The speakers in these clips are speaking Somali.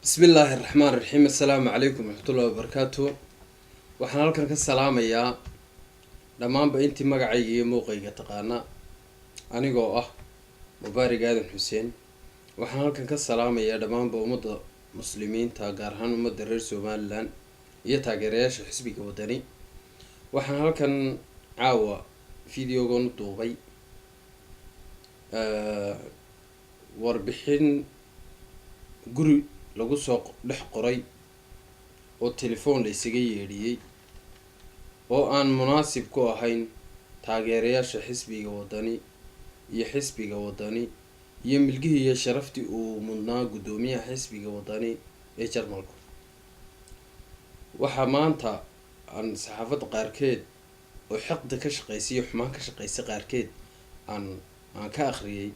بسم الله الرحمن الرحيم. السلام عليكم ورحمة الله وبركاته. waxaan halkan ka salaamayaa dhammaanba intii magacayga iyo muuqayga taqaana anigoo ah mubaarig aadan xuseen. waxaan halkan ka salaamayaa dhammaanba ummadda muslimiinta gaar ahaan ummadda reer somalilan iyo taageerayaasha xisbiga wadani. waxaan halkan caawa videogan u duubay warbixin guri lagu soo dhex qoray oo telefoon la isaga yeedhiyey oo aan munaasib ku ahayn taageerayaasha xisbiga wadani iyo xisbiga wadani iyo milgihii iyo sharaftii uu mudnaa guddoomiyaha xisbiga wadani ee jarmalku. waxaa maanta aan saxaafadda qaarkeed oo xaqda ka shaqeysay iyo xumaan ka shaqeysay qaarkeed aan ka akhriyay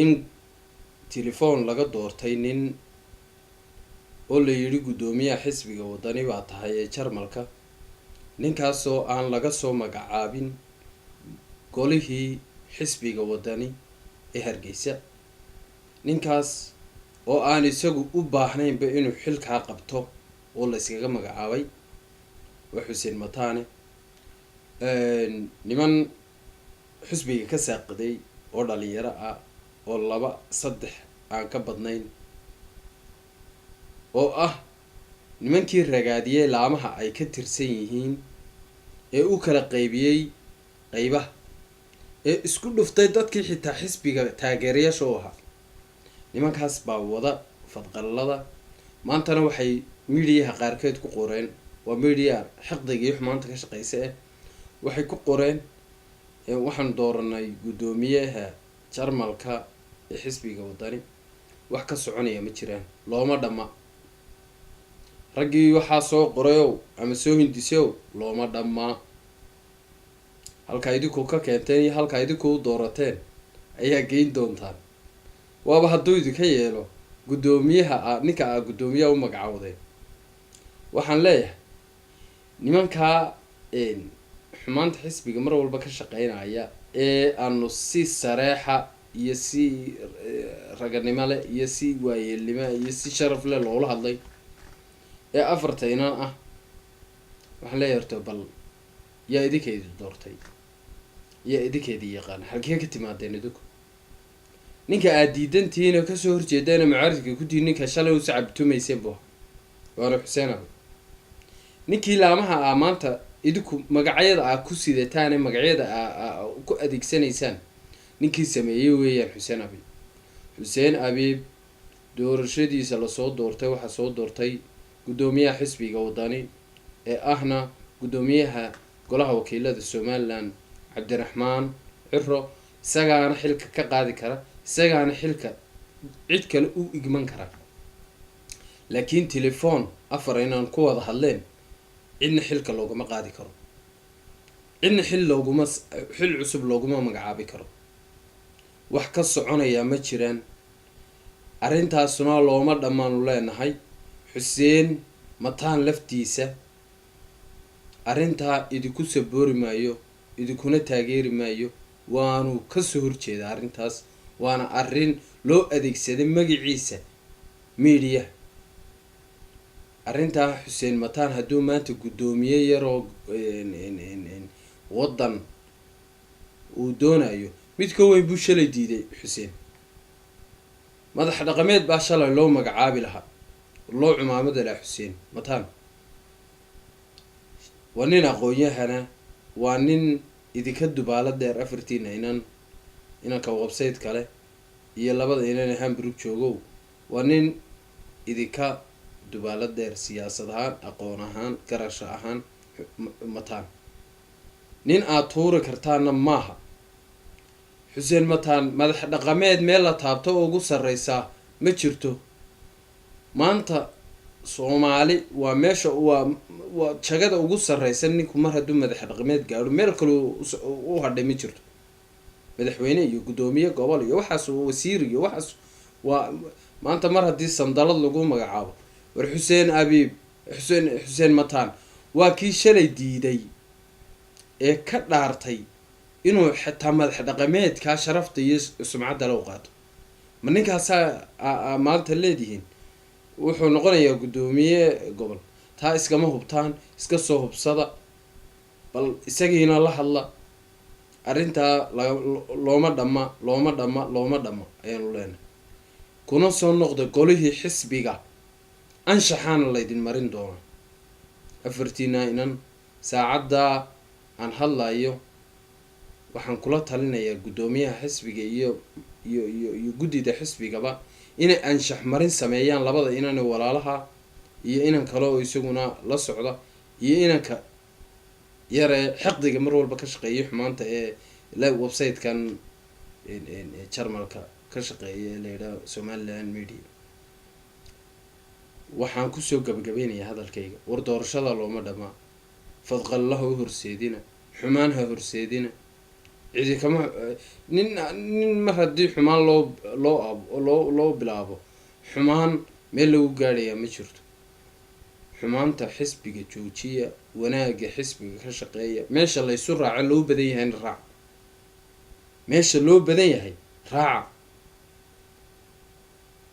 in telefoon laga doortay nin oo la yidhi guddoomiyaha xisbiga wadani baa tahay ee jarmalka, ninkaasoo aan laga soo magacaabin golihii xisbiga wadani ee hargeysa, ninkaas oo aan isagu u baahnaynba inuu xilkaa qabto oo la iskaga magacaabay waa xuseen mataane. niman xisbiga ka saaqiday oo dhalinyaro ah oo 2-3 aan ka badnayn oo ah nimankii ragaadiyey laamaha ay ka tirsan yihiin ee u kala qaybiyey qaybaha ee isku dhuftay dadkii xitaa xisbiga taageerayaasha u ahaa. nimankaas baa wada fadqallada maantana waxay midiyaha qaarkeed ku qoreen, waa midiya xaqdiga iyo xumaanta ka shaqeysa waxay ku qoreen waxaan dooranay guddoomiyaha jarmalka ee xisbiga wadani. wax ka soconaya ma jiraan, looma dhamma. raggii waxaa soo qorayow ama soo hindisow looma dhammaa. halkaa idinkuu ka keenteen iyo halkaa idinkuu doorateen ayaa geyn doontaan. waaba hadduu idinka yeelo guddoomiyaha ninka a guddoomiyaha u magacawdeen. waxaan leeyahay nimankaa xumaanta xisbiga mar walba ka shaqeynaya ee aanu si sareexa iyo si raganimo leh iyo si waayeelnimo iyo si sharaf leh loola hadlay ee 4 inan ah, waxaan leeyahay horta bal yaa idinkeedi doortay, yaa idinkeedii yaqaan, halkee ka timaadeen idinku? ninka aad diidantihiin oo kasoo horjeedaana mucaaridka ku diin ninka shalay u sacabtumayseen bu waana xuseen abi. ninkii laamaha ah maanta idinku magacyada aa ku sidataane magacyada ku adeegsanaysaan ninkii sameeyey weeyaan xuseen abi. xuseen abiib doorashadiisa lasoo doortay waxaa soo doortay guddoomiyaha xisbiga wadani ee ahna guddoomiyaha golaha wakiilada somalilan cabdiraxmaan ciro. isagaana xilka ka qaadi kara, isagaana xilka cid kale u igman kara. laakiin telefoon 4 inaan ku wada hadleen cidna xilka looguma qaadi karo, cidna xil cusub looguma magacaabi karo. wax ka soconayaa ma jiraan. arrintaasuna looma dhammaanu leenahay. xuseen mataan laftiisa arrintaa idinku saboori maayo, idinkuna taageeri maayo, waanu kasoo horjeeda arrintaas. waana arrin loo adeegsaday magaciisa media. arrintaa xuseen mataan hadduu maanta guddoomiye yaroo waddan uu doonayo mid ka weyn buu shalay diiday. xuseen madax dhaqameed baa shalay loo magacaabi lahaa, loo cumaamada lahaa. xuseen mataan waa nin aqoon-yahana, waa nin idinka dubaalo dheer 4 inanka website kale iyo 2 inan hamburg joogow. waa nin idinka dubaalo dheer siyaasad ahaan, aqoon ahaan, garasho ahaan. mataan nin aad tuuri kartaana maaha. xuseen mataan madax dhaqameed meel la taabto oo ugu sarreysaa ma jirto. maanta soomaali waa meesha waa jagada ugu sarreysan. ninku mar hadduu madax dhaqameed gaadho meel kale u hadhay ma jirto. madaxweyne iyo guddoomiye gobol iyo waxaas, wasiir iyo waxaas waa maanta mar haddii sandalad lagu magacaabo. war xuseen abiib xuseen mataan waa kii shalay diiday ee ka dhaartay inuu xitaa madax dhaqameedkaa sharafta iyo sumcadda la u qaato. ma ninkaasaa maanta leedihiin wuxuu noqonayaa guddoomiye gobol. taa iskama hubtaan, iska soo hubsada, bal isagiina la hadla. arrintaa looma dhamma ayaanu leenahay. kuna soo noqda golihii xisbiga, anshaxaana laydin marin doona. afartiina inan saacaddaa aan hadlayo waxaan kula talinayaa guddoomiyaha xisbiga iyo guddida xisbigaba inay anshax marin sameeyaan labada inan ee walaalaha iyo inan kale oo isaguna la socda, iyo inanka yaree xaqdiga mar walba ka shaqeeyay xumaanta ee website-kan jarmalka ka shaqeeya ee layidhaha Somaliland Media. waxaan kusoo gabagabeynayaa hadalkayga, war doorashada looma dhamaa, fadqallaha u horseedina, xumaan ha horseedina. cidi kama nin mar haddii xumaan loo bilaabo, xumaan meel lagu gaadhayaa ma jirto. xumaanta xisbiga joojiya, wanaaga xisbiga ka shaqeeya. meesha laysu raaco loo badan yahayna raaca, meesha loo badan yahay raaca.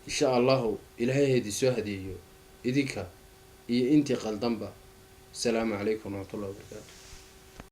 insha allahu ilaahay haydii soo hadeeyo idinka iyo intii qaldanba. asalaamu calaykum waraxmatullahi wabarakaatu.